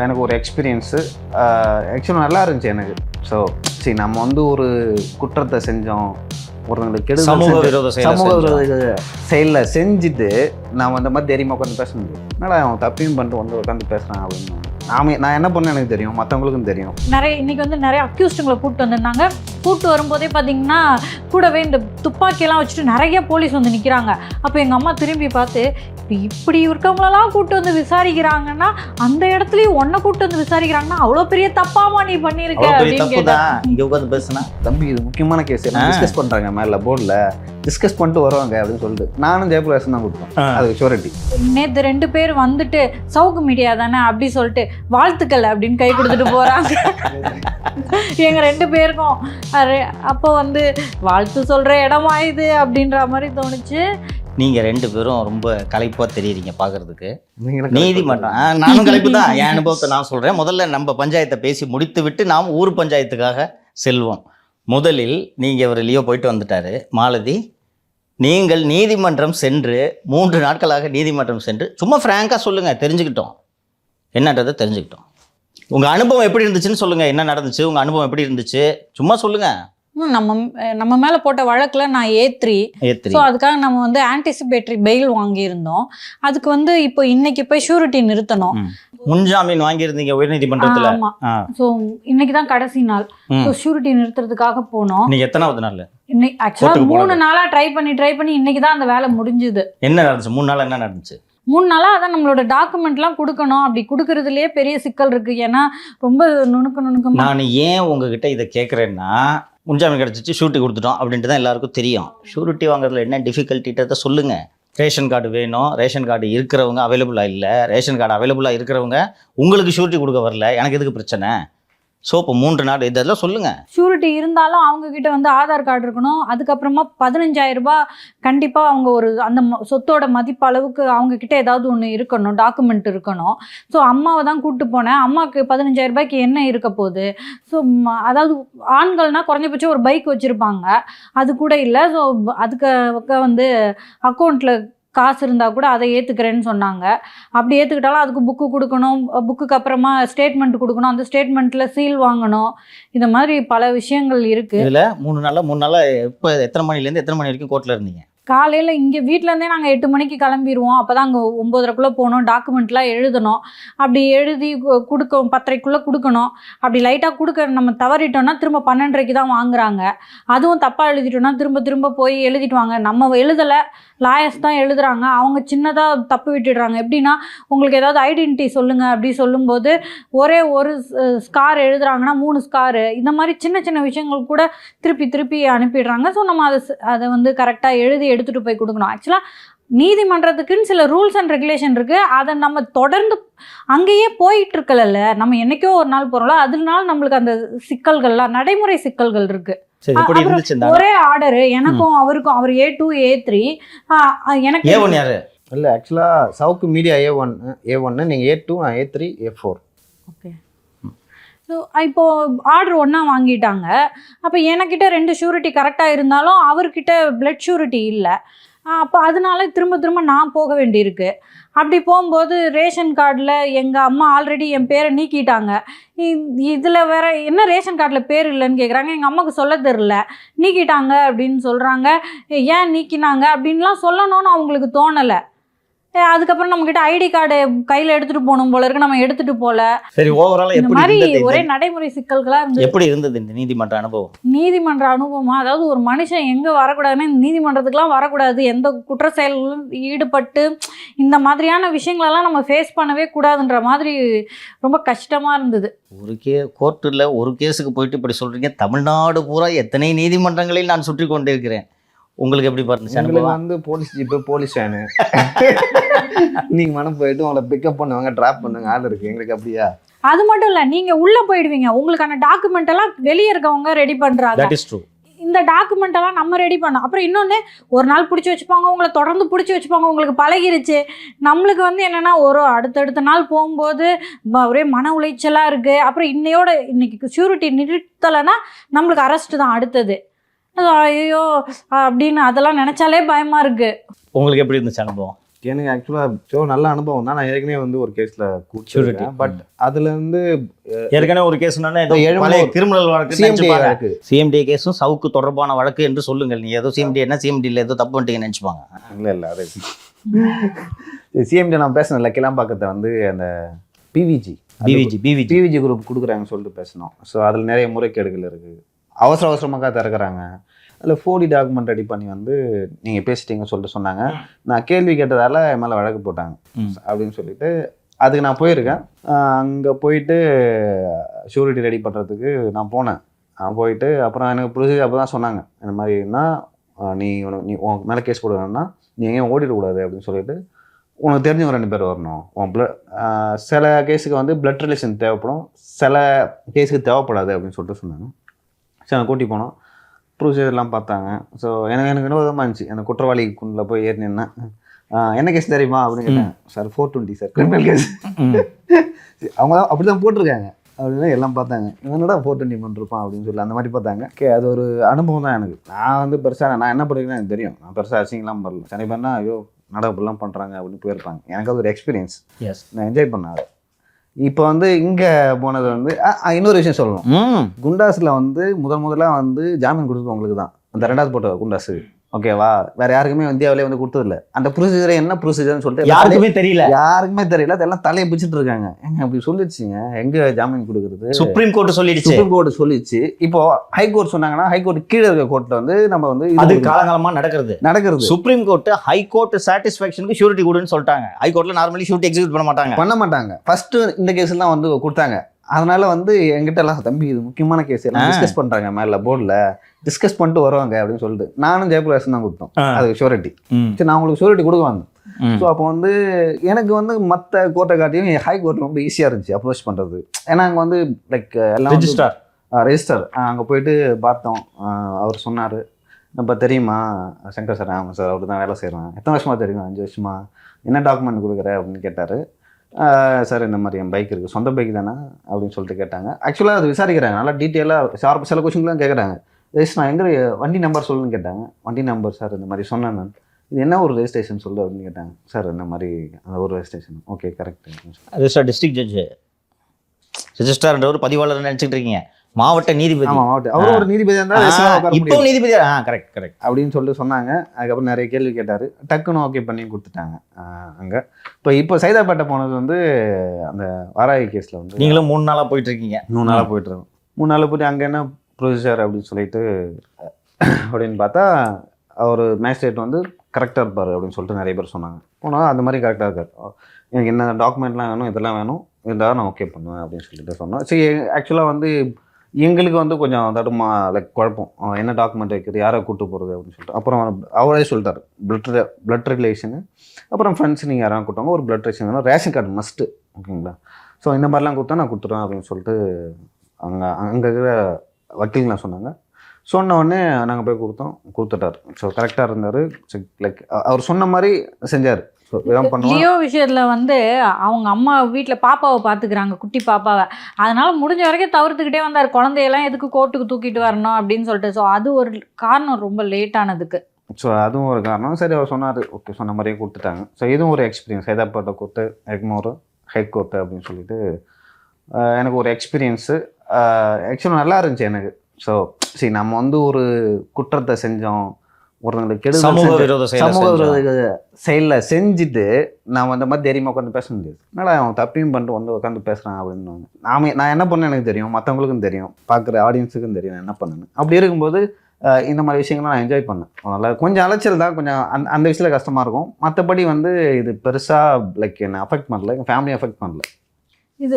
எனக்கு ஒரு எக்ஸ்பீரியன்ஸு ஆக்சுவலாக நல்லா இருந்துச்சு எனக்கு. ஸோ சரி, நம்ம வந்து ஒரு குற்றத்தை செஞ்சோம், ஒருத்தங்களுக்கு கெடுதல் சமூக விரோத செயலில் செஞ்சுட்டு நாம் அந்த மாதிரி தைரியமாக உட்காந்து பேச முடியும். என்னடா அவன் தப்பையும் பண்ணிட்டு வந்து உட்காந்து பேசுகிறான் அப்படின்னு. நான் என்ன பண்ணேன் எனக்கு தெரியும், மற்றவங்களுக்கும் தெரியும். இன்னைக்கு வந்து நிறைய அக்யூஸ்டுங்களை கூப்பிட்டு வந்திருந்தாங்க. கூப்பிட்டு வரும்போதே பார்த்தீங்கன்னா கூடவே இந்த துப்பாக்கியெல்லாம் வச்சுட்டு நிறைய போலீஸ் வந்து நிற்கிறாங்க. அப்போ எங்கள் அம்மா திரும்பி பார்த்து, இப்படி இருக்கவங்களெல்லாம் கூப்பிட்டு வந்து விசாரிக்கிறாங்கன்னா அந்த இடத்துலையும் ஒன்றை கூப்பிட்டு வந்து விசாரிக்கிறாங்கன்னா அவ்வளோ பெரிய தப்பாமா நீ பண்ணியிருக்க அப்படின்னு கேட்டேன். தம்பி இது முக்கியமான கேஸ் டிஸ்கஸ் பண்ணுறாங்க மேலே போர்டில், டிஸ்கஸ் பண்ணிட்டு வருவாங்க அப்படின்னு சொல்லிட்டு நானும் ஜெயபிரகாஷ் தான் கொடுத்தோம். அது ஷூரிட்டி. நேற்று 2 பேர் வந்துட்டு சவுக்கு மீடியா தானே அப்படி சொல்லிட்டு வாழ்த்துக்கள் அப்படின்னு கை கொடுத்துட்டு போகிறாங்க எங்கள் 2 பேருக்கும். அப்போ வந்து வாழ்த்து சொல்கிற இடமா இது அப்படின்ற மாதிரி தோணுச்சு. நீங்கள் 2 பேரும் ரொம்ப களைப்பாக தெரியுறீங்க பார்க்குறதுக்கு. நீதிமன்றம் நானும் களைப்பு தான். என் அனுபவத்தை நான் சொல்கிறேன். முதல்ல நம்ம பஞ்சாயத்தை பேசி முடித்து விட்டு நாம் ஊர் பஞ்சாயத்துக்காக செல்வோம். முதலில் நீங்கள் ஒரு லியோ போயிட்டு வந்துட்டாரு மாலதி. நீங்கள் நீதிமன்றம் சென்று 3 நாட்களாக நீதிமன்றம் சென்று சும்மா ஃப்ராங்காக சொல்லுங்கள், தெரிஞ்சுக்கிட்டோம் என்னன்றதை தெரிஞ்சுக்கிட்டோம். உங்கள் அனுபவம் எப்படி இருந்துச்சுன்னு சொல்லுங்கள். என்ன நடந்துச்சு, உங்கள் அனுபவம் எப்படி இருந்துச்சு சும்மா சொல்லுங்கள். நம்ம மேலே போட்ட வழக்கில் நான் A3. ஸோ அதுக்காக நம்ம வந்து ஆன்டிசிபேட்டரி பெயில் வாங்கியிருந்தோம். அதுக்கு வந்து இப்போ இன்னைக்கு போய் ஷூரிட்டி நிறுத்தணும். முன்ஜாமீன் வாங்கியிருந்தீங்க உயர்நீதிமன்றத்தில். ஆமாம். ஸோ இன்னைக்கு தான் கடைசி நாள். ஸோ ஷூரிட்டி நிறுத்துறதுக்காக போனோம். நீங்கள் எத்தனாவது நாள்? இன்னைக்கு ஆக்சுவலாக 3 நாளாக ட்ரை பண்ணி இன்னைக்கு தான் அந்த வேலை முடிஞ்சுது. என்ன நடந்துச்சு 3 நாள்? என்ன நடந்துச்சு 3 நாளாக? அதான் நம்மளோட டாக்குமெண்ட்லாம் கொடுக்கணும். அப்படி கொடுக்கறதுலேயே பெரிய சிக்கல் இருக்குது. ஏன்னா ரொம்ப நுணுக்கம். நான் ஏன் உங்ககிட்ட இதை கேட்குறேன்னா, முன்ஜாமீன் கிடச்சிச்சு, ஷூரிட்டி கொடுத்துட்டோம் அப்படின்ட்டு தான் எல்லாருக்கும் தெரியும். ஷூரிட்டி வாங்குறதுல என்ன டிஃபிகல்ட்டின்றதை சொல்லுங்கள். ரேஷன் கார்டு வேணும், ரேஷன் கார்டு இருக்கிறவங்க அவைலபிளாக இல்லை, ரேஷன் கார்டு அவைலபிளாக இருக்கிறவங்க உங்களுக்கு ஷூரிட்டி கொடுக்க வரல, எனக்கு எதுக்கு பிரச்சனை? ஸோ இப்போ 3 நாள் இதெல்லாம் சொல்லுங்கள். ஷூரிட்டி இருந்தாலும் அவங்கக்கிட்ட வந்து ஆதார் கார்டு இருக்கணும். அதுக்கப்புறமா 15,000 ரூபாய் கண்டிப்பாக அவங்க ஒரு அந்த சொத்தோட மதிப்பு அளவுக்கு அவங்கக்கிட்ட ஏதாவது ஒன்று இருக்கணும், டாக்குமெண்ட் இருக்கணும். ஸோ அம்மாவை தான் கூப்பிட்டு போனேன். அம்மாவுக்கு 15,000 ரூபாய்க்கு என்ன இருக்க போகுது? ஸோ அதாவது ஆண்கள்னால் குறைஞ்சபட்சம் ஒரு பைக் வச்சுருப்பாங்க, அது கூட இல்லை. ஸோ அதுக்கு வந்து அக்கௌண்ட்டில் காசு இருந்தால் கூட அதை ஏற்றுக்கிறேன்னு சொன்னாங்க. அப்படி ஏற்றுக்கிட்டாலும் அதுக்கு புக்கு கொடுக்கணும், புக்குக்கு அப்புறமா ஸ்டேட்மெண்ட் கொடுக்கணும், அந்த ஸ்டேட்மெண்ட்டில் சீல் வாங்கணும். இந்த மாதிரி பல விஷயங்கள் இருக்குது. இதில் 3 நாளாக இப்போ எத்தனை மணிலேருந்து எத்தனை மணி வரைக்கும் கோர்ட்டில் இருந்தீங்க? காலையில் இங்கே வீட்டிலேருந்தே நாங்கள் 8 மணிக்கு கிளம்பிடுவோம். அப்போ தான் அங்கே 9:30க்குள்ளே போகணும், டாக்குமெண்ட்லாம் எழுதணும். அப்படி எழுதி 10:30க்குள்ளே கொடுக்கணும். அப்படி லைட்டாக கொடுக்க நம்ம தவறிட்டோம்னா திரும்ப 12:30க்கு தான் வாங்குறாங்க. அதுவும் தப்பாக எழுதிட்டோம்னா திரும்ப போய் எழுதிட்டு வாங்க. நம்ம எழுதலை, லாயர்ஸ் தான் எழுதுகிறாங்க. அவங்க சின்னதாக தப்பு விட்டுடுறாங்க. எப்படின்னா, உங்களுக்கு ஏதாவது ஐடென்டிட்டி சொல்லுங்கள் அப்படி சொல்லும்போது ஒரே ஒரு ஸ்கார் எழுதுகிறாங்கன்னா 3 ஸ்காரு. இந்த மாதிரி சின்ன விஷயங்கள் கூட திருப்பி அனுப்பிடுறாங்க. ஸோ நம்ம அதை வந்து கரெக்டாக எழுதி எடுத்துகிட்டு போய் கொடுக்கணும். ஆக்சுவலாக நீதிமன்றத்துக்குன்னு சில ரூல்ஸ் அண்ட் ரெகுலேஷன் இருக்குது. அதை நம்ம தொடர்ந்து அங்கேயே போயிட்டு இருக்கல. நம்ம என்னைக்கோ ஒரு நாள் போகிறோம்ல, அதனால நம்மளுக்கு அந்த சிக்கல்கள்லாம் நடைமுறை சிக்கல்கள் இருக்குது. ஒரே ஆர்டரு எனக்கும் அவருக்கும். அவர் A2 A3. எனக்கு A1 யாரு? இல்லை ஆக்சுவலாக சவுக்கு மீடியா A1 நீங்கள் A2 நான் A3 A4. ஓகே. ஸோ இப்போது ஆர்டர் ஒன்றா வாங்கிட்டாங்க. அப்போ எனக்கிட்ட 2 ஷூரிட்டி கரெக்டாக இருந்தாலும் அவர்கிட்ட பிளட் ஷூரிட்டி இல்லை. அப்போ அதனால திரும்ப நான் போக வேண்டியிருக்கு. அப்படி போகும்போது ரேஷன் கார்டில் எங்கள் அம்மா ஆல்ரெடி என் பேரை நீக்கிட்டாங்க. இதில் வேறு என்ன ரேஷன் கார்டில் பேர் இல்லைன்னு கேட்குறாங்க. எங்கள் அம்மாவுக்கு சொல்ல தெரில, நீக்கிட்டாங்க அப்படின்னு சொல்கிறாங்க. ஏன் நீக்கினாங்க அப்படின்லாம் சொல்லணும்னு அவங்களுக்கு தோணலை. அதுக்கப்புறம் நம்மகிட்ட ஐடி கார்டு கையில் எடுத்துகிட்டு போகணும் போல இருக்கு, நம்ம எடுத்துகிட்டு போகல. சரி, ஓவரால் இந்த மாதிரி ஒரே நடைமுறை சிக்கல்களாக இருந்தது. எப்படி இருந்தது இந்த நீதிமன்ற அனுபவம்? நீதிமன்ற அனுபவமா? அதாவது ஒரு மனுஷன் எங்கே வரக்கூடாதுன்னா நீதிமன்றத்துக்குலாம் வரக்கூடாது. எந்த குற்ற செயல்களும் ஈடுபட்டு இந்த மாதிரியான விஷயங்களெல்லாம் நம்ம ஃபேஸ் பண்ணவே கூடாதுன்ற மாதிரி ரொம்ப கஷ்டமாக இருந்தது. கோர்ட்டில் ஒரு கேஸுக்கு போயிட்டு இப்படி சொல்கிறீங்க. தமிழ்நாடு பூரா எத்தனை நீதிமன்றங்களில் நான் சுற்றி கொண்டிருக்கிறேன். உங்களுக்கு எப்படி பாருங்க? எங்களுக்கு வந்து போலீஸ் ஜீப்பு, போலீஸ் வேனு, நீங்கள் மனம் போயிட்டு உங்களை பிக்கப் பண்ணுவாங்க, ட்ராப் பண்ணுவாங்க, ஆள் இருக்குது. எங்களுக்கு அப்படியா? அது மட்டும் இல்லை, நீங்கள் உள்ளே போயிடுவீங்க, உங்களுக்கான டாக்குமெண்ட் எல்லாம் வெளியே இருக்கவங்க ரெடி பண்ணுறாங்க. இந்த டாக்குமெண்ட் எல்லாம் நம்ம ரெடி பண்ணோம். அப்புறம் இன்னொன்று, ஒரு நாள் பிடிச்சி வச்சுப்பாங்க, உங்களை தொடர்ந்து பிடிச்சி வச்சுப்பாங்க, உங்களுக்கு பழகிருச்சு. நம்மளுக்கு வந்து என்னென்னா ஒரு அடுத்தடுத்த நாள் போகும்போது ஒரே மன உளைச்சலாக இருக்குது. அப்புறம் இன்னைக்கு ஷூரிட்டி நிறுத்தலைன்னா நம்மளுக்கு அரெஸ்ட்டு தான் அடுத்தது. ஐயோ அப்படின்னு அதெல்லாம் நினைச்சாலே பயமா இருக்கு. உங்களுக்கு எப்படி இருந்துச்சு அனுபவம்? எனக்கு ஆக்சுவலாக நல்ல அனுபவம் தான். நான் ஏற்கனவே வந்து ஒரு கேஸில் கூச்சிருக்கேன். பட் அதுலேருந்து ஏற்கனவே ஒரு கேஸ்னா ஏதோ பழைய கிரிமினல் வழக்கு சிஎம்டி கேஸும் சவுக்கு தொடர்பான வழக்கு என்று சொல்லுங்கள். நீ ஏதோ சிஎம்டி என்ன சிஎம்டியில் ஏதோ தப்பு பண்ணிட்டீங்கன்னு நினச்சிப்பாங்க. இல்லை அது சிஎம்டி நான் பேசினேன்ல கிளம்பாக்கத்தை வந்து அந்த பிவிஜி குரூப் கொடுக்குறாங்கன்னு சொல்லிட்டு பேசினோம். ஸோ அதில் நிறைய முறைகேடுகள் இருக்குது. அவசரமாக திறக்கிறாங்க. அதில் 4D டாக்குமெண்ட் ரெடி பண்ணி வந்து நீங்கள் பேசிட்டீங்கன்னு சொல்லிட்டு சொன்னாங்க. நான் கேள்வி கேட்டதால் என் மேலே வழக்கு போட்டாங்க அப்படின்னு சொல்லிட்டு அதுக்கு நான் போயிருக்கேன். அங்கே போயிட்டு ஷூரிட்டி ரெடி பண்ணுறதுக்கு நான் போனேன். போயிட்டு அப்புறம் எனக்கு ப்ரொசீஜர் அப்போ தான் சொன்னாங்க, இந்த மாதிரினா நீ உனக்கு மேலே கேஸ் போடுவேன்னா நீ எங்கேயும் ஓடிடக்கூடாது அப்படின்னு சொல்லிட்டு உனக்கு தெரிஞ்சவங்க 2 பேர் வரணும். சில கேஸுக்கு வந்து பிளட் ரிலேஷன் தேவைப்படும், சில கேஸுக்கு தேவைப்படாது அப்படின்னு சொல்லிட்டு சொன்னாங்க. சரி நான் கூட்டி போனோம். ப்ரொசீஜர்லாம் பார்த்தாங்க. ஸோ எனக்கு வினோதமாக இருந்துச்சு. அந்த குற்றவாளி குண்டில் போய் ஏறி நின்னா என்ன கேஸ் தெரியுமா அப்படின்னு கேட்டேன். Sir 420 sir criminal case. அவங்க தான் அப்படி தான் போட்டிருக்காங்க அப்படின்னு எல்லாம் பார்த்தாங்க. என்னடா 420 பண்ணிருப்பான் அப்படின்னு சொல்லி அந்த மாதிரி பார்த்தாங்க. அது ஒரு அனுபவம் தான் எனக்கு. நான் வந்து பெருசாக நான் என்ன பண்ணிருக்கேன்னு எனக்கு தெரியும். நான் பெருசாக அசிங்கெலாம் பண்ணல. சரி பண்ணால் ஐயோ நடப்பெல்லாம் பண்ணுறாங்க அப்படின்னு போயிருப்பாங்க. எனக்கு அது ஒரு எக்ஸ்பீரியன்ஸ். நான் என்ஜாய் பண்ணாது. இப்போ வந்து இங்கே போனது வந்து இன்னொரு விஷயம் சொல்லணும். குண்டாஸில் வந்து முதல்ல வந்து ஜாமீன் கொடுத்தது உங்களுக்கு தான். அந்த 2வது போட்ட குண்டாஸு ஓகேவா, வேற யாருக்குமே இந்தியாவிலே வந்து கொடுத்ததில்ல. அந்த ப்ரொசீஜர் என்ன ப்ரொசீஜர்னு சொல்லிட்டு யாருக்குமே தெரியல. அதெல்லாம் தலையை பிடிச்சிட்டு இருக்காங்க. எங்க அப்படி சொல்லிடுச்சுங்க, எங்க ஜாமீன் கொடுக்குறது? சுப்ரீம் கோர்ட் சொல்லிடுச்சு. இப்போ ஹைகோர்ட் சொன்னாங்கன்னா ஹைகோர்ட் கீழே இருக்க கோர்ட்ல வந்து நம்ம வந்து அது காலகாலமா நடக்கிறது. சுப்ரீம் கோர்ட் ஹைகோர்ட் சாட்டிஸ்ஃபேக்ஷனுக்கு ஷூரிட்டி கொடுன்னு சொல்லிட்டாங்க. ஹைகோர்ட்ல நார்மலி ஷூரிட்டி எக்ஸிக்யூட் பண்ண மாட்டாங்க. ஃபர்ஸ்ட் இந்த கேஸ் எல்லாம் வந்து கொடுத்தாங்க. அதனால வந்து என்கிட்ட எல்லாம் தம்பி இது முக்கியமான கேஸ் எல்லாம் டிஸ்கஸ் பண்றாங்க மேல போர்டில் டிஸ்கஸ் பண்ணிட்டு வருவாங்க அப்படின்னு சொல்லிட்டு நானும் ஜெயபிரகாஷ் தான் கொடுத்தோம் அதுக்கு ஷூரிட்டி. சரி நான் உங்களுக்கு ஷூரிட்டி கொடுக்க வந்தேன். ஸோ அப்போ வந்து எனக்கு வந்து மற்ற கோர்ட்டை காட்டியும் ஹை கோர்ட் ரொம்ப ஈஸியாக இருந்துச்சு அப்ரோச் பண்ணுறது. ஏன்னா அங்கே வந்து லைக் எல்லாம் ரெஜிஸ்டர் அங்கே போயிட்டு பார்த்தோம். அவர் சொன்னார், நம்ம தெரியுமா சங்கர் சார்? ஆமாம் சார், அவர் தான் வேலை செய்கிறேன். எத்தனை வருஷமாக தெரியும்? 5 வருஷமா. என்ன டாக்குமெண்ட் கொடுக்குற அப்படின்னு கேட்டார். சார் இந்த மாதிரி என் பைக் இருக்குது, சொந்த பைக் தானே அப்படின்னு சொல்லிட்டு கேட்டாங்க. ஆக்சுவலாக அது விசாரிக்கிறாங்க நல்லா டீட்டெயிலாக ஷார்ப். சில கொஸ்டின்லாம் கேட்குறாங்க. ரெஜிஸ்ட்ரேஷன் எங்கே வண்டி நம்பர் சொல்லுன்னு கேட்டாங்க. வண்டி நம்பர் சார் இந்த மாதிரி சொன்னேன் நான். இது என்ன ஒரு ரெஜிஸ்ட்ரேஷன் சொல்லு அப்படின்னு கேட்டாங்க. சார் இந்த மாதிரி அந்த ஒரு registration. Okay correct. Registrar district judge ரெஜிஸ்ட்ரார்ன்ற ஒரு பதிவாளர் நினச்சிட்டு இருக்கீங்க. மாவட்ட நீதிபதி. அவர் ஒரு நீதிபதியாக இருந்தால் இப்போ நீதிபதி. கரெக்ட் அப்படின்னு சொல்லிட்டு சொன்னாங்க. அதுக்கப்புறம் நிறைய கேள்வி கேட்டார். டக்குன்னு ஓகே பண்ணி கொடுத்துட்டாங்க அங்கே. இப்போ சைதாப்பேட்டை போனது வந்து அந்த வாராகி கேஸில் வந்து நீங்களும் 3 நாளாக போயிட்டு இருக்கீங்க. 3 நாளாக போயிட்டுருக்கோம். 3 நாளில் போய்ட்டு அங்கே என்ன ப்ரொசீஜர் அப்படின்னு சொல்லிட்டு அப்படின்னு பார்த்தா அவர் மேஜிஸ்ட்ரேட் வந்து கரெக்டாக இருப்பார் அப்படின்னு சொல்லிட்டு நிறைய பேர் சொன்னாங்க. போனால் அந்த மாதிரி கரெக்டாக இருக்கார். எனக்கு என்ன டாக்குமெண்ட்லாம் வேணும், இதெல்லாம் வேணும், இருந்தால் நான் ஓகே பண்ணுவேன் அப்படின்னு சொல்லிட்டு சொன்னோம். சரி ஆக்சுவலாக வந்து எங்களுக்கு வந்து கொஞ்சம் தடுமா லைக் குழப்பம், என்ன டாக்குமெண்ட் வைக்கிறது, யாரை கூப்பிட்டு போகிறது அப்படின்னு சொல்லிட்டு. அப்புறம் அவரே சொல்லிட்டார் பிளட் ரிலேஷனு, அப்புறம் ஃப்ரெண்ட்ஸ் நீங்கள் யாராவது கூப்பிட்டாங்க, ஒரு பிளட் ரிலேஷன் வேணும், ரேஷன் கார்டு மஸ்ட்டு, ஓகேங்களா? ஸோ இந்த மாதிரிலாம் கொடுத்தா நான் கொடுத்துருவேன் அப்படின்னு சொல்லிட்டு அங்கே இருக்கிற வக்கீல்லாம் சொன்னாங்க. சொன்ன உடனே நாங்கள் போய் கொடுத்துட்டார். ஸோ கரெக்டாக இருந்தார். லைக் அவர் சொன்ன மாதிரி செஞ்சார். லியோ விஷயத்துல வந்து அவங்க அம்மா வீட்டில் பாப்பாவை பார்த்துக்கிறாங்க, குட்டி பாப்பாவை. அதனால முடிஞ்ச வரைக்கும் தவிர்த்துக்கிட்டே வந்தார். குழந்தையெல்லாம் எதுக்கு கோர்ட்டுக்கு தூக்கிட்டு வரணும் அப்படின்னு சொல்லிட்டு. ஸோ அது ஒரு காரணம் ரொம்ப லேட் ஆனதுக்கு. ஸோ அதுவும் ஒரு காரணம். சரி அவர் சொன்னார், ஓகே சொன்ன மாதிரியே கொடுத்துட்டாங்க. ஸோ இதுவும் ஒரு experience. Saidapet court, Egmore high court அப்படின்னு சொல்லிட்டு எனக்கு ஒரு எக்ஸ்பீரியன்ஸு. ஆக்சுவலாக நல்லா இருந்துச்சு எனக்கு. ஸோ சரி நம்ம வந்து ஒரு குற்றத்தை செஞ்சோம், ஒருத்தங்களுக்கு கெடுதல் சமூக விரோத செயலில் செஞ்சுட்டு நான் அந்த மாதிரி தைரியமாக உட்காந்து பேச முடியாது. அதனால் அவன் தப்பியும் பண்ணிட்டு வந்து உட்காந்து பேசுகிறான் அப்படின்னு நான் என்ன பண்ணேன் எனக்கு தெரியும், மற்றவங்களுக்கும் தெரியும், பார்க்குற ஆடியன்ஸுக்கும் தெரியும் நான் என்ன பண்ணேன்னு. அப்படி இருக்கும்போது இந்த மாதிரி விஷயங்கள்லாம் நான் என்ஜாய் பண்ணேன். அதனால் கொஞ்சம் அலைச்சல் தான், கொஞ்சம் அந்த விஷயத்தில் கஷ்டமாக இருக்கும். மற்றபடி வந்து இது பெருசாக லைக் என்னை அஃபெக்ட் பண்ணல, எங்கள் ஃபேமிலியை அஃபெக்ட் பண்ணல. இது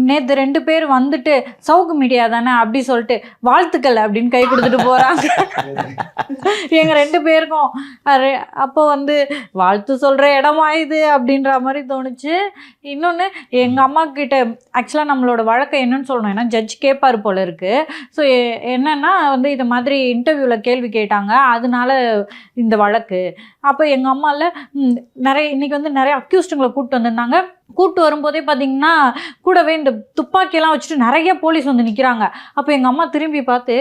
நேற்று 2 பேர் வந்துட்டு சவுக்கு மீடியா தானே அப்படி சொல்லிட்டு வாழ்த்துக்கள் அப்படின்னு கை கொடுத்துட்டு போகிறாங்க. எங்கள் 2 பேருக்கும் அப்போ வந்து வாழ்த்து சொல்கிற இடமா இது அப்படின்ற மாதிரி தோணுச்சு. இன்னொன்று எங்கள் அம்மா கிட்ட ஆக்சுவலாக நம்மளோட வழக்கை என்னன்னு சொல்லணும், ஏன்னா ஜட்ஜ் கேட்பார் போல இருக்குது. ஸோ என்னென்னா வந்து இது மாதிரி இன்டர்வியூவில் கேள்வி கேட்டாங்க, அதனால இந்த வழக்கு. அப்போ எங்கள் அம்மாவில் இன்றைக்கி வந்து நிறைய அக்யூஸ்டுங்களை கூப்பிட்டு வந்திருந்தாங்க. கூப்பிட்டு வரும்போதே பார்த்தீங்கன்னா கூடவே இந்த துப்பாக்கியெல்லாம் வச்சுட்டு நிறைய போலீஸ் வந்து நிற்கிறாங்க. அப்போ எங்கள் அம்மா திரும்பி பார்த்து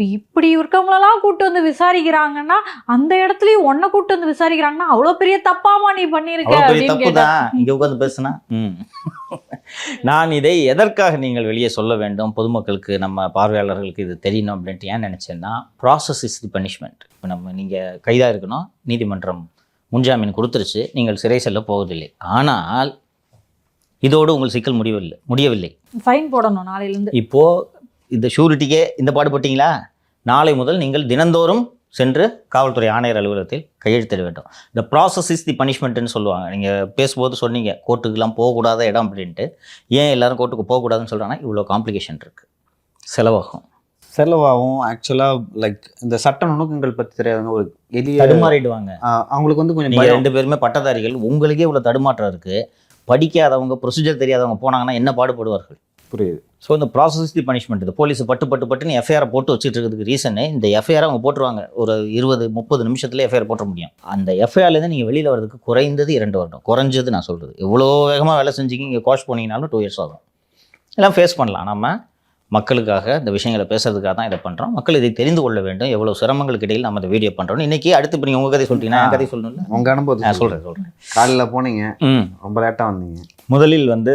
இப்படி இருக்கவங்களெல்லாம் கூட்டு வந்து விசாரிக்கிறாங்கன்னா அந்த இடத்துலயும் உன்னை கூட்டு வந்து விசாரிக்கிறாங்கன்னா அவ்வளோ பெரிய தப்பாமா நீ பண்ணியிருக்க அவ்வளோ பெரிய அப்படின்னு தப்பு கேட்டா தான் இங்கே உட்காந்து பேசுனா. நான் இதை எதற்காக நீங்கள் வெளியே சொல்ல வேண்டும், பொதுமக்களுக்கு நம்ம பார்வையாளர்களுக்கு இது தெரியணும் அப்படின்ட்டு ஏன் நினச்சேன்னா, ப்ராசஸ் இஸ் தி பனிஷ்மெண்ட். இப்போ நீங்கள் கைதாக இருக்கணும், நீதிமன்றம் முன்ஜாமீன் கொடுத்துருச்சு, நீங்கள் சிறை செல்ல போவதில்லை. ஆனால் இதோடு உங்கள் சிக்கல் முடியவில்லை. ஃபைன் போடணும் நாளையிலேருந்து. இப்போது இந்த ஷூரிட்டிக்கே இந்த பாடுபட்டீங்களா, நாளை முதல் நீங்கள் தினந்தோறும் சென்று காவல்துறை ஆணையர் அலுவலகத்தில் கையெழுத்திட வேண்டும். இந்த ப்ராசஸ் இஸ் தி பனிஷ்மெண்ட்டுன்னு சொல்லுவாங்க. நீங்கள் பேசும்போது சொன்னீங்க கோர்ட்டுக்கெலாம் போகக்கூடாத இடம் அப்படின்ட்டு. ஏன் எல்லாரும் கோர்ட்டுக்கு போகக்கூடாதுன்னு சொல்கிறாங்கன்னா, இவ்வளோ காம்ப்ளிகேஷன் இருக்குது, செலவாகும். ஆக்சுவலாக லைக் இந்த சட்ட நுணுக்கங்கள் பற்றி தெரியாதவங்க ஒரு எளிய தடுமாறிடுவாங்க. அவங்களுக்கு வந்து கொஞ்சம் நீங்கள் 2 பேருமே பட்டதாரிகள், உங்களுக்கே இவ்வளோ தடுமாற்றம் இருக்குது. படிக்காதவங்க, ப்ரொசீஜர் தெரியாதவங்க போனாங்கன்னா என்ன பாடுபடுவார்கள்? புரியுது. ஸோ இந்த ப்ராசஸ் தி பனிஷ்மெண்ட். இது போலீஸ் பட்டுன்னு எஃப்ஐஆரை போட்டு வச்சுட்டு இருக்கிறதுக்கு ரீசனு, இந்த எஃப்ஐஆரை அவங்க போட்டுருவாங்க ஒரு 20-30 நிமிஷத்துல எஃப்ஐஆர் போட்ட முடியும். அந்த எஃப்ஐஆர்லேருந்து நீங்கள் வெளியில் வரதுக்கு குறைந்தது 2 வருடம், குறைஞ்சது நான் சொல்கிறது. எவ்வளோ வேகமாக வேலை செஞ்சீங்க, இங்கே கோஷ் போனீங்கனாலும் 2 இயர்ஸ் ஆகும். எல்லாம் ஃபேஸ் பண்ணலாம். நம்ம மக்களுக்காக இந்த விஷயங்களை பேசுறதுக்காக தான் இதை பண்ணுறோம். மக்கள் இதை தெரிந்து கொள்ள வேண்டும், எவ்வளோ சிரமங்களுக்கு இடையில் நம்ம இந்த வீடியோ பண்ணுறோம். இன்றைக்கி அடுத்து இப்போ நீங்கள் உங்கள் கதை சொல்லிட்டீங்கன்னா என் கதை சொல்லணும்ல. உங்கள் அனுபவம் சொல்கிறேன். காலையில் போனீங்க, ரொம்ப லேட்டாக வந்தீங்க. முதலில் வந்து